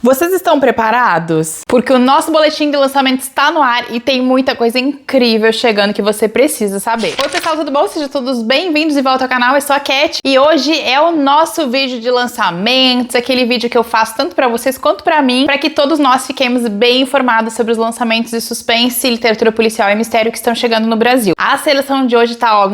Vocês estão preparados? Porque o nosso boletim de lançamento está no ar e tem muita coisa incrível chegando que você precisa saber. Oi pessoal, tudo bom? Sejam todos bem-vindos de volta ao canal, eu sou a Cat e hoje é o nosso vídeo de lançamentos, aquele vídeo que eu faço tanto pra vocês quanto pra mim, pra que todos nós fiquemos bem informados sobre os lançamentos de suspense, literatura policial e mistério que estão chegando no Brasil. A seleção de hoje tá, ó,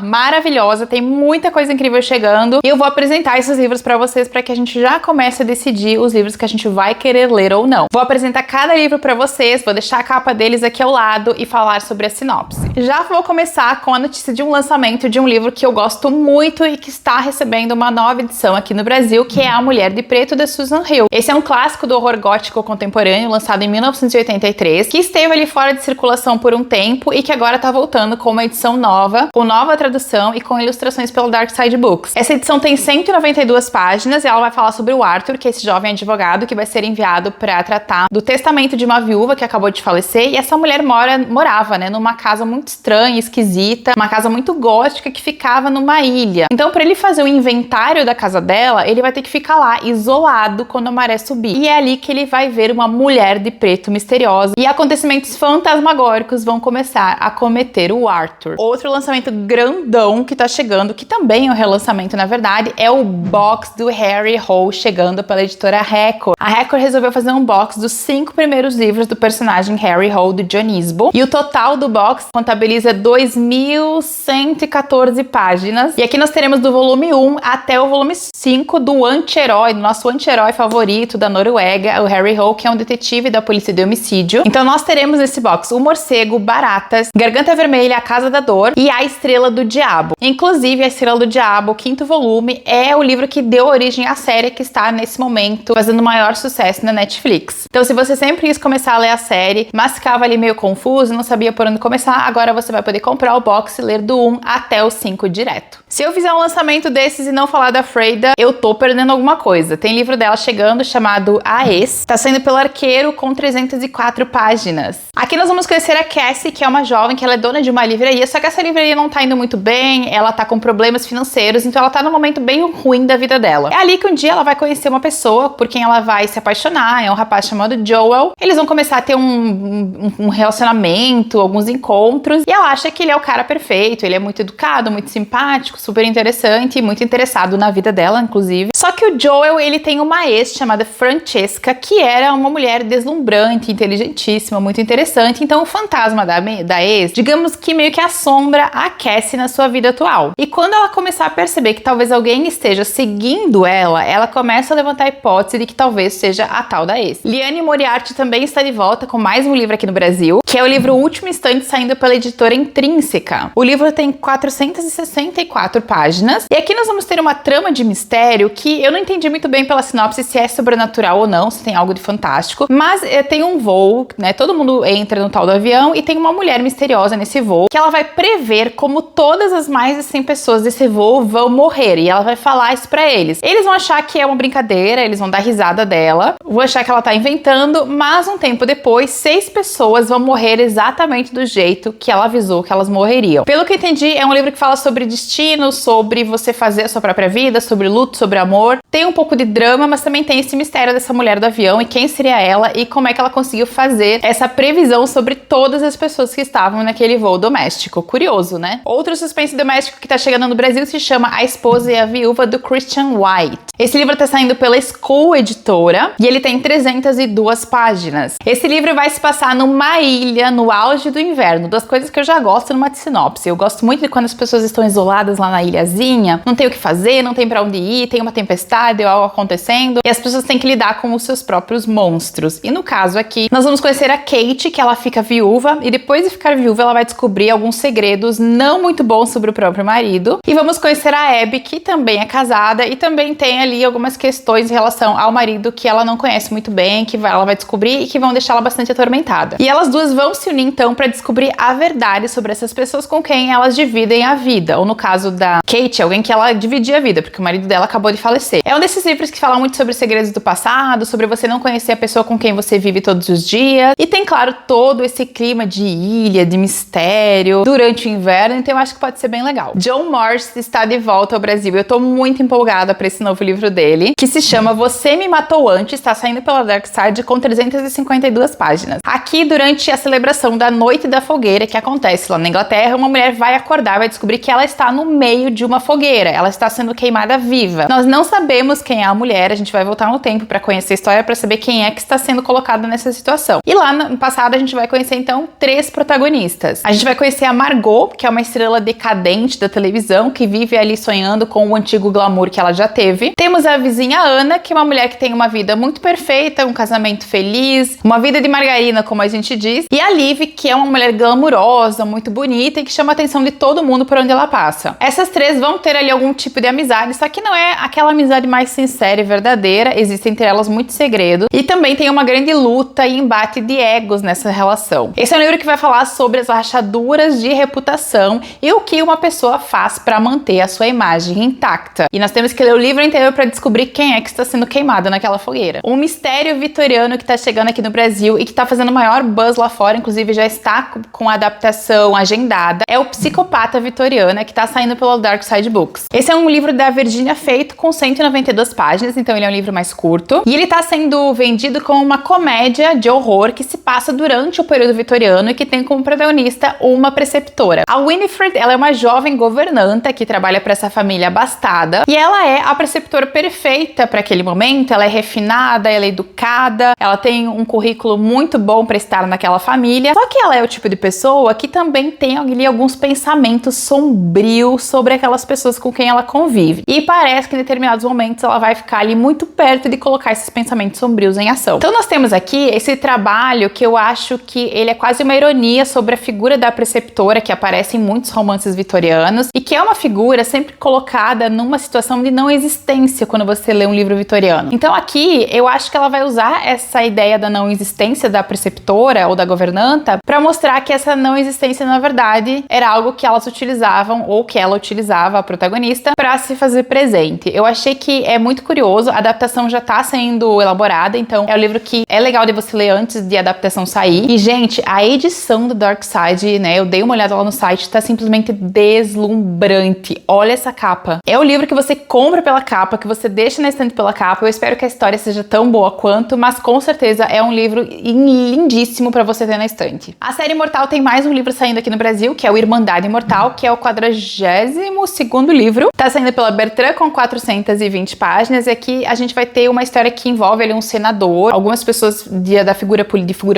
maravilhosa, tem muita coisa incrível chegando e eu vou apresentar esses livros pra vocês pra que a gente já comece a decidir os livros que a gente vai querer ler ou não. Vou apresentar cada livro pra vocês, vou deixar a capa deles aqui ao lado e falar sobre a sinopse. Já vou começar com a notícia de um lançamento de um livro que eu gosto muito e que está recebendo uma nova edição aqui no Brasil, que é A Mulher de Preto, de Susan Hill. Esse é um clássico do horror gótico contemporâneo, lançado em 1983, que esteve ali fora de circulação por um tempo e que agora tá voltando com uma edição nova, com nova tradução e com ilustrações pelo Dark Side Books. Essa edição tem 192 páginas e ela vai falar sobre o Arthur, que é esse jovem advogado que vai ser enviado para tratar do testamento de uma viúva que acabou de falecer, e essa mulher morava, né, numa casa muito estranha, esquisita, uma casa muito gótica que ficava numa ilha. Então, para ele fazer o inventário da casa dela, ele vai ter que ficar lá, isolado, quando a maré subir. E é ali que ele vai ver uma mulher de preto misteriosa e acontecimentos fantasmagóricos vão começar a cometer o Arthur. Outro lançamento grandão que tá chegando, que também é um relançamento, na verdade, é o box do Harry Hole, chegando pela editora Record. A Record resolveu fazer um box dos 5 primeiros livros do personagem Harry Hole, do John Isbo, e o total do box contabiliza 2.114 páginas. E aqui nós teremos do volume 1 até o volume 5 do anti-herói, do nosso anti-herói favorito da Noruega, o Harry Hole, que é um detetive da polícia de homicídio. Então nós teremos nesse box o Morcego, Baratas, Garganta Vermelha, A Casa da Dor e A Estrela do Diabo. Inclusive, A Estrela do Diabo, o 5º volume, é o livro que deu origem à série que está nesse momento fazendo o maior sucesso na Netflix. Então, se você sempre quis começar a ler a série, mas ficava ali meio confuso, não sabia por onde começar, agora você vai poder comprar o box e ler do 1 até o 5 direto. Se eu fizer um lançamento desses e não falar da Freida, eu tô perdendo alguma coisa. Tem livro dela chegando chamado A Ex, tá saindo pelo Arqueiro com 304 páginas. Aqui nós vamos conhecer a Cassie, que é uma jovem que ela é dona de uma livraria, só que essa livraria não tá indo muito bem, ela tá com problemas financeiros, então ela tá num momento bem ruim da vida dela. É ali que um dia ela vai conhecer uma pessoa por quem ela vai se apaixonar, é um rapaz chamado Joel. Eles vão começar a ter um relacionamento, alguns encontros, e ela acha que ele é o cara perfeito, ele é muito educado, muito simpático, super interessante e muito interessado na vida dela, inclusive. Só que o Joel, ele tem uma ex chamada Francesca, que era uma mulher deslumbrante, inteligentíssima, muito interessante. Então o fantasma da ex, digamos que meio que assombra a Cassie na sua vida atual. E quando ela começar a perceber que talvez alguém esteja seguindo ela começa a levantar a hipótese de que talvez seja a tal da ex. Liane Moriarty também está de volta com mais um livro aqui no Brasil, que é o livro O Último Instante, saindo pela editora Intrínseca. O livro tem 464 páginas, e aqui nós vamos ter uma trama de mistério que eu não entendi muito bem pela sinopse se é sobrenatural ou não, se tem algo de fantástico, mas tem um voo, né, todo mundo entra no tal do avião e tem uma mulher misteriosa nesse voo, que ela vai prever como todas as mais de 100 pessoas desse voo vão morrer, e ela vai falar isso pra eles. Eles vão achar que é uma brincadeira, eles vão dar risada dela, vão achar que ela tá inventando, mas um tempo depois, 6 pessoas vão morrer exatamente do jeito que ela avisou que elas morreriam. Pelo que eu entendi, é um livro que fala sobre destino, sobre você fazer a sua própria vida, sobre luto, sobre amor. Tem um pouco de drama, mas também tem esse mistério dessa mulher do avião e quem seria ela e como é que ela conseguiu fazer essa previsão sobre todas as pessoas que estavam naquele voo doméstico. Curioso, né? Outro suspense doméstico que tá chegando no Brasil se chama A Esposa e a Viúva, do Christian White. Esse livro tá saindo pela School Editora e ele tem 302 páginas. Esse livro vai se passar numa ilha no auge do inverno, das coisas que eu já gosto numa sinopse. Eu gosto muito de quando as pessoas estão isoladas lá na ilhazinha, não tem o que fazer, não tem pra onde ir, tem uma tempestade ou algo acontecendo, e as pessoas têm que lidar com os seus próprios monstros. E no caso aqui, nós vamos conhecer a Kate, que ela fica viúva, e depois de ficar viúva, ela vai descobrir alguns segredos não muito bons sobre o próprio marido. E vamos conhecer a Abby, que também é casada e também tem ali algumas questões em relação ao marido que ela não conhece muito bem, que ela vai descobrir e que vão deixá-la bastante atormentada. E elas duas vão se unir então para descobrir a verdade sobre essas pessoas com quem elas dividem a vida. Ou no caso da Kate, alguém que ela dividia a vida, porque o marido dela acabou de falecer. É um desses livros que fala muito sobre segredos do passado, sobre você não conhecer a pessoa com quem você vive todos os dias. E tem, claro, todo esse clima de ilha, de mistério durante o inverno, então eu acho que pode ser bem legal. John Morse está de volta ao Brasil. Eu tô muito empolgada para esse novo livro dele, que se chama Você Me Matou antes, está saindo pela Dark Side com 352 páginas. Aqui, durante a celebração da Noite da Fogueira, que acontece lá na Inglaterra, uma mulher vai acordar e vai descobrir que ela está no meio de uma fogueira, ela está sendo queimada viva. Nós não sabemos quem é a mulher, a gente vai voltar no tempo para conhecer a história, para saber quem é que está sendo colocada nessa situação. E lá no passado a gente vai conhecer então 3 protagonistas. A gente vai conhecer a Margot, que é uma estrela decadente da televisão, que vive ali sonhando com o antigo glamour que ela já teve. Temos a vizinha Ana, que é uma mulher que tem uma vida muito perfeita, um casamento feliz, uma vida de margarina, como a gente diz. E a Liv, que é uma mulher glamurosa, muito bonita e que chama a atenção de todo mundo por onde ela passa. Essas 3 vão ter ali algum tipo de amizade, só que não é aquela amizade mais sincera e verdadeira, existem entre elas muitos segredos e também tem uma grande luta e embate de egos nessa relação. Esse é um livro que vai falar sobre as rachaduras de reputação e o que uma pessoa faz para manter a sua imagem intacta. E nós temos que ler o livro inteiro para descobrir quem é que está sendo queimado naquela fogueira. Um mistério vitoriano que está chegando aqui no Brasil e que está fazendo maior buzz lá fora, inclusive já está com a adaptação agendada, é o Psicopata Vitoriana, que está saindo pela Dark Side Books. Esse é um livro da Virginia Feito com 192 páginas, então ele é um livro mais curto. E ele está sendo vendido como uma comédia de horror que se passa durante o período vitoriano e que tem como protagonista uma preceptora. A Winifred, ela é uma jovem governanta que trabalha para essa família abastada e ela é a preceptora perfeita para aquele momento. Ela é refinada, ela é educada, ela tem um currículo muito bom para estar naquela família. Só que ela é o tipo de pessoa que também tem ali alguns pensamentos sombrios sobre aquelas pessoas com quem ela convive. E parece que em determinados momentos ela vai ficar ali muito perto de colocar esses pensamentos sombrios em ação. Então nós temos aqui esse trabalho que eu acho que ele é quase uma ironia sobre a figura da preceptora que aparece em muitos romances vitorianos e que é uma figura sempre colocada numa situação de não existência quando você lê um livro vitoriano. Então aqui eu acho que ela vai usar essa ideia da não existência da preceptora ou da governanta para mostrar que essa não existência na verdade era algo que elas utilizavam ou que ela utilizava, a protagonista, para se fazer presente. Eu achei que é muito curioso, a adaptação já tá sendo elaborada, então é um livro que é legal de você ler antes de a adaptação sair. E gente, a edição do Dark Side, né, eu dei uma olhada lá no site, tá simplesmente deslumbrante. Olha essa capa. É o livro que você compra pela capa, que você deixa na estante pela capa. Eu espero que a história seja tão boa quanto, mas com certeza é um livro lindíssimo para você ter na estante. A série Imortal tem mais um livro saindo aqui no Brasil, que é o Irmandade Imortal, que é o 42º livro. Tá saindo pela Bertrand com 420 páginas e aqui a gente vai ter uma história que envolve ali um senador, algumas pessoas de figura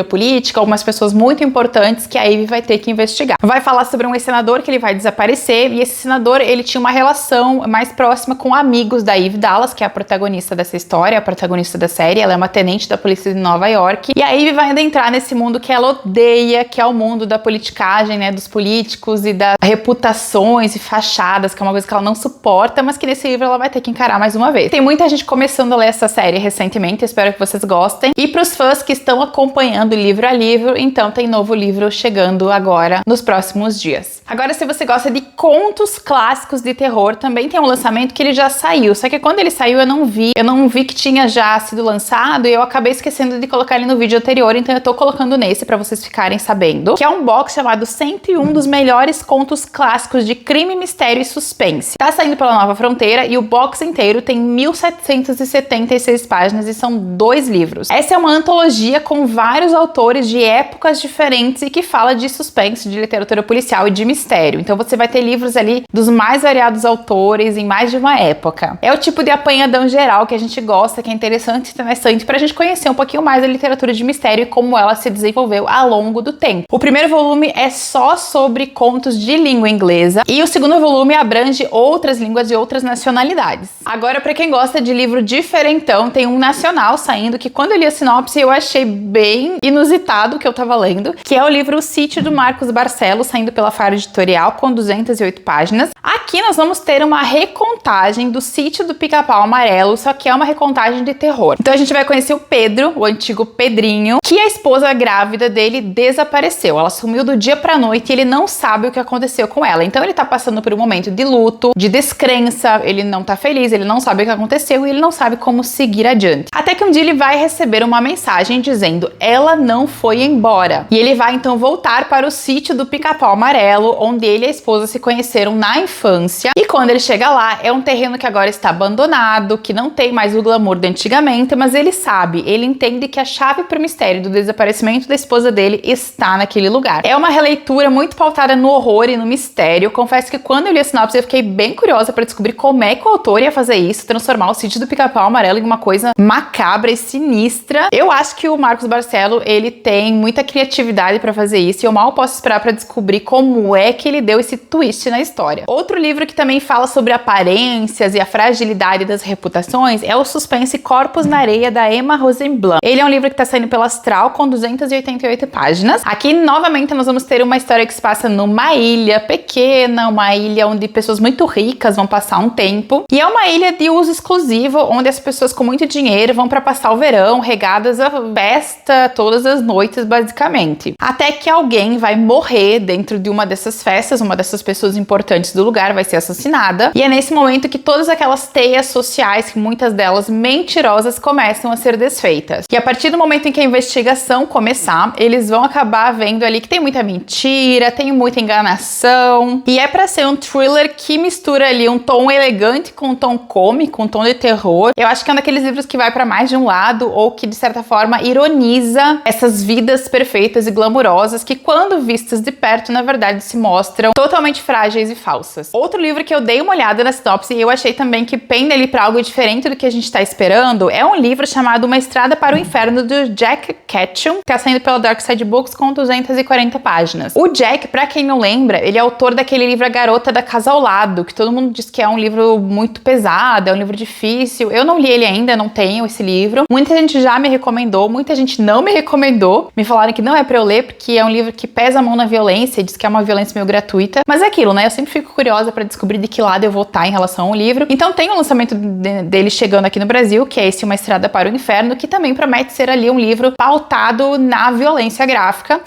política, algumas pessoas muito importantes que a Ivy vai ter que investigar. Vai falar sobre um ex-senador que ele vai desaparecer e esse senador, ele tinha uma relação mais próxima com amigos da Ivy Dallas, que é a protagonista dessa história, a protagonista da série. Ela é uma tenente da polícia de Nova York e a Ivy vai adentrar nesse mundo que ela odeia, que é o mundo da politicagem, né, dos políticos e das reputações e fachadas, que é uma coisa que ela não suporta, mas que nesse livro ela vai ter que encarar mais uma vez. Tem muita gente começando a ler essa série recentemente, espero que vocês gostem. E para os fãs que estão acompanhando livro a livro, então tem novo livro chegando agora nos próximos dias. Agora, se você gosta de contos clássicos de terror, também tem um lançamento que ele já saiu, só que quando ele saiu eu não vi que tinha já sido lançado e eu acabei esquecendo de colocar ele no vídeo anterior, então eu tô colocando nesse para vocês ficarem sabendo, que é um box chamado 101 dos melhores contos clássicos de crime, mistério e suspense. Tá saindo pela Nova Fronteira e o box inteiro tem 1776 páginas e são 2 livros. Essa é uma antologia com vários autores de épocas diferentes e que fala de suspense, de literatura policial e de mistério. Então você vai ter livros ali dos mais variados autores em mais de uma época. É o tipo de apanhadão geral que a gente gosta, que é interessante e interessante pra gente conhecer um pouquinho mais a literatura de mistério e como ela se desenvolveu ao longo do tempo. O primeiro volume é só sobre contos de língua inglesa e o segundo volume abrange outras línguas e outras nacionalidades. Agora, pra quem gosta de livro diferentão, tem um nacional saindo que quando eu li a sinopse eu achei bem inusitado o que eu tava lendo, que é o livro O Sítio do Marcos Barcelos, saindo pela Faro Editorial com 208 páginas. Aqui nós vamos ter uma recontagem do Sítio do Pica-Pau Amarelo, só que é uma recontagem de terror. Então a gente vai conhecer o Pedro, o antigo Pedrinho, que a esposa grávida dele desapareceu. Ela sumiu do dia pra noite e ele não sabe o que aconteceu com ela. Então ele tá passando por um momento de luto, de descrença, ele não tá feliz, ele não sabe o que aconteceu e ele não sabe como seguir adiante. Até que um dia ele vai receber uma mensagem dizendo: ela não foi embora. E ele vai então voltar para o Sítio do Pica-Pau Amarelo, onde ele e a esposa se conheceram na infância. E quando ele chega lá, é um terreno que agora está abandonado, que não tem mais o glamour da antiga antigamente, mas ele sabe, ele entende que a chave para o mistério do desaparecimento da esposa dele está naquele lugar. É uma releitura muito pautada no horror e no mistério. Confesso que quando eu li a sinopse eu fiquei bem curiosa para descobrir como é que o autor ia fazer isso, transformar o Sítio do Pica-Pau Amarelo em uma coisa macabra e sinistra. Eu acho que o Marcos Barcelo, ele tem muita criatividade para fazer isso e eu mal posso esperar para descobrir como é que ele deu esse twist na história. Outro livro que também fala sobre aparências e a fragilidade das reputações é o suspense Corpos na Areia, da Emma Rosenblatt. Ele é um livro que está saindo pela Astral com 288 páginas. Aqui, novamente, nós vamos ter uma história que se passa numa ilha pequena, uma ilha onde pessoas muito ricas vão passar um tempo. E é uma ilha de uso exclusivo, onde as pessoas com muito dinheiro vão para passar o verão, regadas à festa todas as noites, basicamente. Até que alguém vai morrer dentro de uma dessas festas, uma dessas pessoas importantes do lugar vai ser assassinada. E é nesse momento que todas aquelas teias sociais, que muitas delas mentirosas, começam a ser desfeitas. E a partir do momento em que a investigação começar, eles vão acabar vendo ali que tem muita mentira, tem muita enganação. E é pra ser um thriller que mistura ali um tom elegante com um tom cômico, um tom de terror. Eu acho que é um daqueles livros que vai pra mais de um lado ou que, de certa forma, ironiza essas vidas perfeitas e glamourosas que, quando vistas de perto, na verdade, se mostram totalmente frágeis e falsas. Outro livro que eu dei uma olhada na sinopse e eu achei também que pende ali pra algo diferente do que a gente tá esperando é um livro chamado Uma Estrada para o Inferno, do Jack Ketchum, que tá saindo pela Dark Side Books com 240 páginas. O Jack, pra quem não lembra, ele é autor daquele livro A Garota da Casa ao Lado, que todo mundo diz que é um livro muito pesado, é um livro difícil. Eu não li ele ainda, não tenho esse livro. Muita gente já me recomendou, muita gente não me recomendou. Me falaram que não é pra eu ler, porque é um livro que pesa a mão na violência, diz que é uma violência meio gratuita. Mas é aquilo, né? Eu sempre fico curiosa pra descobrir de que lado eu vou estar em relação ao livro. Então tem o lançamento dele chegando aqui no Brasil, que é esse Uma Estrada para o Inferno, que também promete ser ali um livro pautado na violência gráfica.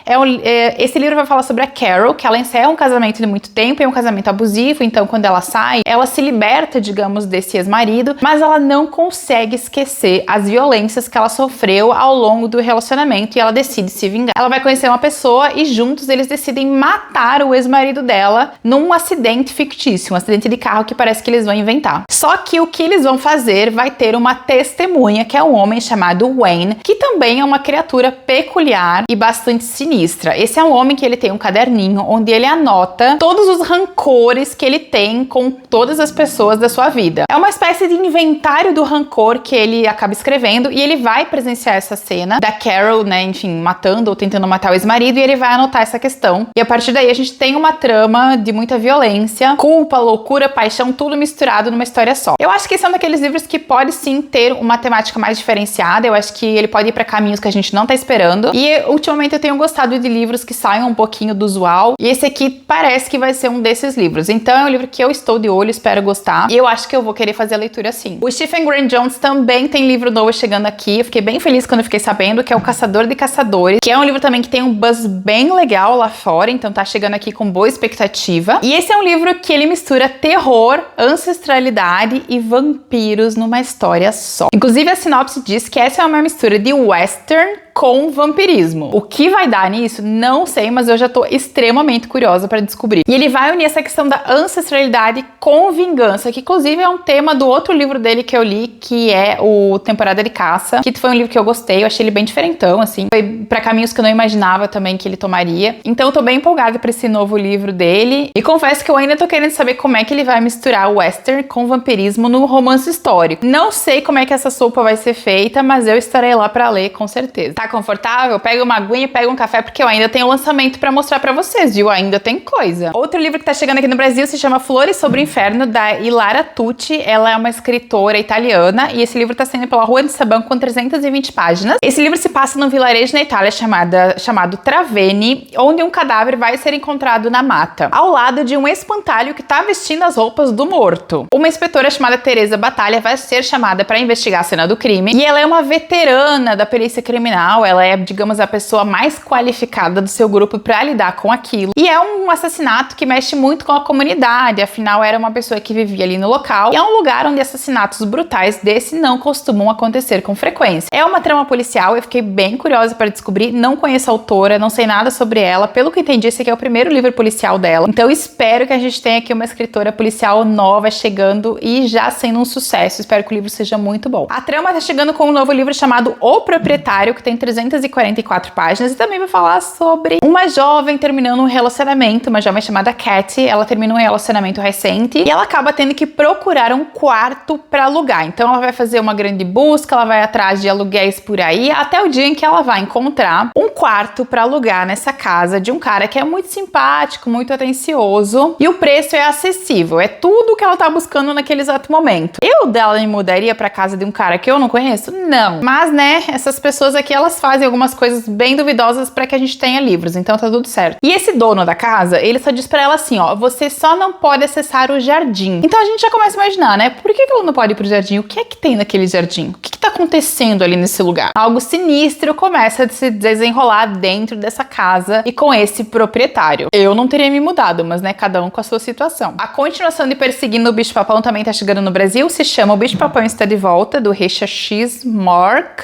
Esse livro vai falar sobre a Carol, que ela encerra um casamento de muito tempo, é um casamento abusivo, então quando ela sai, ela se liberta, digamos, desse ex-marido, mas ela não consegue esquecer as violências que ela sofreu ao longo do relacionamento e ela decide se vingar. Ela vai conhecer uma pessoa e juntos eles decidem matar o ex-marido dela num acidente fictício, um acidente de carro que parece que eles vão inventar. Só que o que eles vão fazer vai ter uma testemunha, que é um homem chamado Wayne, que também é uma criatura peculiar e bastante sinistra. Esse é um homem que ele tem um caderninho onde ele anota todos os rancores que ele tem com todas as pessoas da sua vida. É uma espécie de inventário do rancor que ele acaba escrevendo e ele vai presenciar essa cena da Carol, né, enfim, matando ou tentando matar o ex-marido e ele vai anotar essa questão. E a partir daí a gente tem uma trama de muita violência, culpa, loucura, paixão, tudo misturado numa história só. Eu acho que esse é um daqueles livros que pode sim ter uma temática mais diferenciada. Eu acho que ele pode ir pra caminhos que a gente não tá esperando. E ultimamente eu tenho gostado de livros que saiam um pouquinho do usual. E esse aqui parece que vai ser um desses livros. Então é um livro que eu estou de olho, espero gostar. E eu acho que eu vou querer fazer a leitura sim. O Stephen Grant Jones também tem livro novo chegando aqui. Eu fiquei bem feliz quando eu fiquei sabendo, que é O Caçador de Caçadores, que é um livro também que tem um buzz bem legal lá fora. Então tá chegando aqui com boa expectativa. E esse é um livro que ele mistura terror, ancestralidade e vampiros numa história só. Inclusive a sinopse diz que essa é uma mistura de western com vampirismo. O que vai dar nisso? Não sei, mas eu já tô extremamente curiosa para descobrir. E ele vai unir essa questão da ancestralidade com vingança, que inclusive é um tema do outro livro dele que eu li, que é o Temporada de Caça, que foi um livro que eu gostei, eu achei ele bem diferentão, assim. Foi para caminhos que eu não imaginava também que ele tomaria. Então eu tô bem empolgada para esse novo livro dele. E confesso que eu ainda tô querendo saber como é que ele vai misturar o western com vampirismo no romance histórico. Não sei como é que essa sopa vai ser feita, mas eu estarei lá para ler, com certeza. Tá confortável? Pega uma aguinha e pega um café, porque eu ainda tenho lançamento pra mostrar pra vocês, viu? Ainda tem coisa. Outro livro que tá chegando aqui no Brasil se chama Flores sobre o Inferno, da Ilara Tucci. Ela é uma escritora italiana e esse livro tá saindo pela Rua de Sabão com 320 páginas. Esse livro se passa num vilarejo na Itália chamado Traveni, onde um cadáver vai ser encontrado na mata, ao lado de um espantalho que tá vestindo as roupas do morto. Uma inspetora chamada Teresa Batalha vai ser chamada pra investigar a cena do crime e ela é uma veterana da perícia criminal. profissional, ela é, digamos, a pessoa mais qualificada do seu grupo para lidar com aquilo. E é um assassinato que mexe muito com a comunidade, afinal era uma pessoa que vivia ali no local. E é um lugar onde assassinatos brutais desse não costumam acontecer com frequência. É uma trama policial, eu fiquei bem curiosa para descobrir, não conheço a autora, não sei nada sobre ela, pelo que entendi, esse aqui é o primeiro livro policial dela. Então espero que a gente tenha aqui uma escritora policial nova chegando e já sendo um sucesso. Espero que o livro seja muito bom. A trama tá chegando com um novo livro chamado O Proprietário, que tem 344 páginas e também vai falar sobre uma jovem terminando um relacionamento, uma jovem chamada Katy. Ela termina um relacionamento recente e ela acaba tendo que procurar um quarto para alugar. Então ela vai fazer uma grande busca, ela vai atrás de aluguéis por aí, até o dia em que ela vai encontrar um quarto para alugar nessa casa de um cara que é muito simpático, muito atencioso e o preço é acessível. É tudo que ela tá buscando naquele exato momento. Eu dela me mudaria para casa de um cara que eu não conheço? Não. Mas, né, essas pessoas aqui, elas fazem algumas coisas bem duvidosas para que a gente tenha livros, então tá tudo certo. E esse dono da casa, ele só diz para ela assim, ó, você só não pode acessar o jardim. Então a gente já começa a imaginar, né, por que ela não pode ir pro jardim? O que é que tem naquele jardim? O que tá acontecendo ali nesse lugar? Algo sinistro começa a se desenrolar dentro dessa casa e com esse proprietário. Eu não teria me mudado, mas, né, cada um com a sua situação. A continuação de Perseguindo o Bicho-Papão também tá chegando no Brasil, se chama O Bicho-Papão Está de Volta, do Richard Xmar.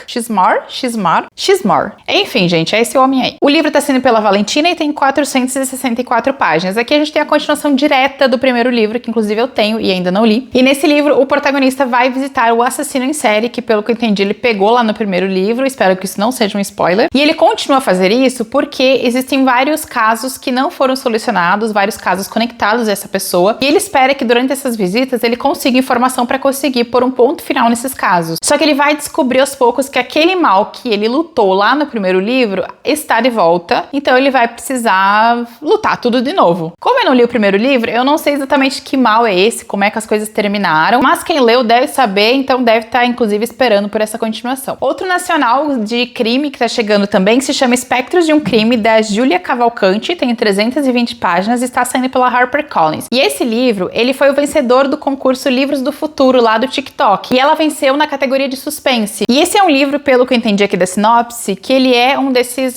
Enfim, gente, é esse homem aí. O livro tá sendo pela Valentina e tem 464 páginas. Aqui a gente tem a continuação direta do primeiro livro, que inclusive eu tenho e ainda não li. E nesse livro, o protagonista vai visitar o assassino em série, que pelo que eu entendi, ele pegou lá no primeiro livro, espero que isso não seja um spoiler. E ele continua a fazer isso porque existem vários casos que não foram solucionados, vários casos conectados a essa pessoa, e ele espera que durante essas visitas ele consiga informação para conseguir pôr um ponto final nesses casos. Só que ele vai descobrir aos poucos que aquele mal que ele lutou lá no primeiro livro está de volta, então ele vai precisar lutar tudo de novo. Como eu não li o primeiro livro, eu não sei exatamente que mal é esse, como é que as coisas terminaram, mas quem leu deve saber, então deve estar inclusive esperando por essa continuação. Outro nacional de crime que tá chegando também se chama Espectros de um Crime, da Júlia Cavalcante, tem 320 páginas e está saindo pela HarperCollins. E esse livro, ele foi o vencedor do concurso Livros do Futuro lá do TikTok, e ela venceu na categoria de suspense. E esse é um livro, pelo que eu entendi aqui da sinopse, que ele é um desses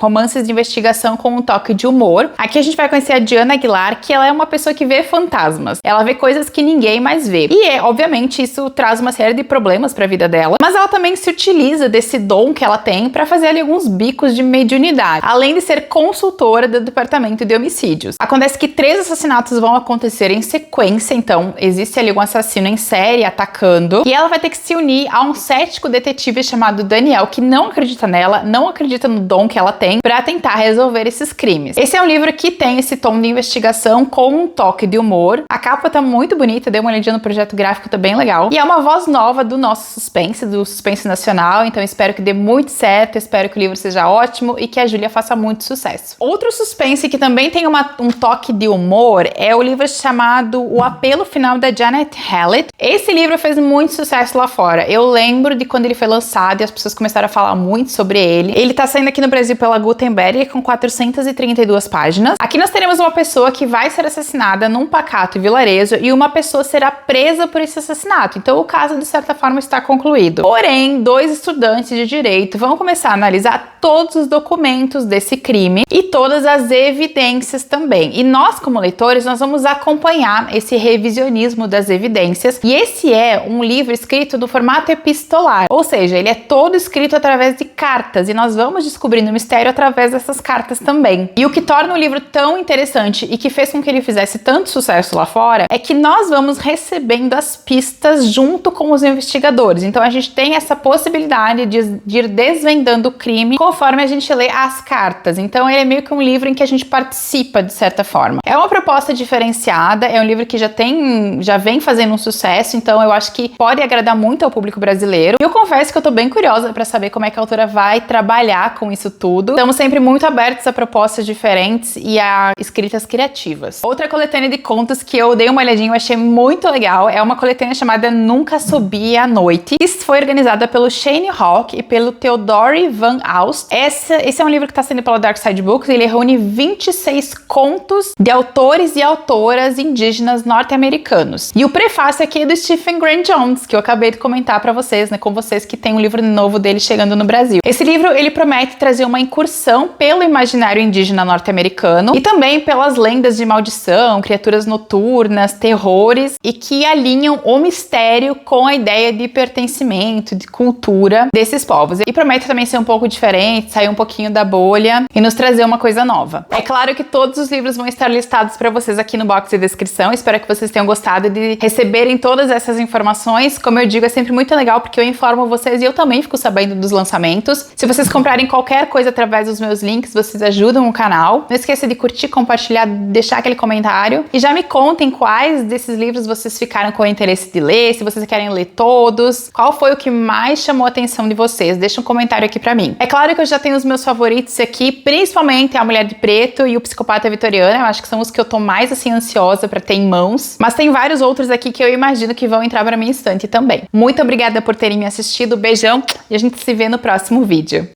romances de investigação com um toque de humor. Aqui a gente vai conhecer a Diana Aguilar, que ela é uma pessoa que vê fantasmas. Ela vê coisas que ninguém mais vê. E obviamente, isso traz uma série de problemas para a vida dela, mas ela também se utiliza desse dom que ela tem para fazer ali alguns bicos de mediunidade, além de ser consultora do Departamento de Homicídios. Acontece que 3 assassinatos vão acontecer em sequência, então existe ali um assassino em série atacando, e ela vai ter que se unir a um cético detetive chamado Daniel, que não acredita nela, não acredita no dom que ela tem, para tentar resolver esses crimes. Esse é um livro que tem esse tom de investigação com um toque de humor. A capa tá muito bonita, dei uma olhadinha no projeto gráfico, tá bem legal. E é uma voz nova do nosso suspense, do suspense nacional, então espero que dê muito certo, espero que o livro seja ótimo e que a Júlia faça muito sucesso. Outro suspense que também tem um toque de humor é o livro chamado O Apelo Final, da Janet Hallett. Esse livro fez muito sucesso lá fora. Eu lembro de quando ele foi lançado e as pessoas começaram a falar muito sobre ele. Ele tá saindo aqui no Brasil pela Gutenberg com 432 páginas. Aqui nós teremos uma pessoa que vai ser assassinada num pacato vilarejo e uma pessoa será presa por esse assassinato. Então o caso, de certa forma, está concluído. Porém, 2 estudantes de direito vão começar a analisar todos os documentos desse crime e todas as evidências também. E nós, como leitores, nós vamos acompanhar esse revisionismo das evidências. E esse é um livro escrito no formato epistolar, ou seja, ele é todo escrito através de cartas e nós vamos descobrindo o mistério através dessas cartas também. E o que torna o livro tão interessante e que fez com que ele fizesse tanto sucesso lá fora é que nós vamos recebendo as pistas junto com os investigadores. Então a gente tem essa possibilidade de ir desvendando o crime conforme a gente lê as cartas. Então ele é meio que um livro em que a gente participa de certa forma. É uma proposta diferenciada, é um livro que já vem fazendo um sucesso, então eu acho que pode agradar muito ao público brasileiro. E eu confesso que eu tô bem curiosa para saber como é que a autora vai trabalhar com isso tudo. Estamos sempre muito abertos a propostas diferentes e a escritas criativas. Outra coletânea de contos que eu dei uma olhadinha e achei muito legal é uma coletânea chamada Nunca Subi à Noite, que foi organizada pelo Shane Hawk e pelo Theodore Van Aust. Esse é um livro que está sendo pela Dark Side Books. Ele reúne 26 contos de autores e autoras indígenas norte-americanos. E o prefácio aqui é do Stephen Grant Jones, que eu acabei de comentar para vocês, né, com vocês, que tem um livro novo dele chegando chegando no Brasil. Esse livro, ele promete trazer uma incursão pelo imaginário indígena norte-americano e também pelas lendas de maldição, criaturas noturnas, terrores e que alinham o mistério com a ideia de pertencimento, de cultura desses povos. E promete também ser um pouco diferente, sair um pouquinho da bolha e nos trazer uma coisa nova. É claro que todos os livros vão estar listados para vocês aqui no box de descrição. Espero que vocês tenham gostado de receberem todas essas informações. Como eu digo, é sempre muito legal porque eu informo vocês e eu também fico sabendo dos lançamentos. Se vocês comprarem qualquer coisa através dos meus links, vocês ajudam o canal. Não esqueça de curtir, compartilhar, deixar aquele comentário e já me contem quais desses livros vocês ficaram com interesse de ler, se vocês querem ler todos, qual foi o que mais chamou a atenção de vocês. Deixa um comentário aqui pra mim. É claro que eu já tenho os meus favoritos aqui, principalmente A Mulher de Preto e O Psicopata Vitoriano. Eu acho que são os que eu tô mais assim ansiosa pra ter em mãos, mas tem vários outros aqui que eu imagino que vão entrar pra minha estante também. Muito obrigada por terem me assistido, beijão e a gente se vê no próximo vídeo.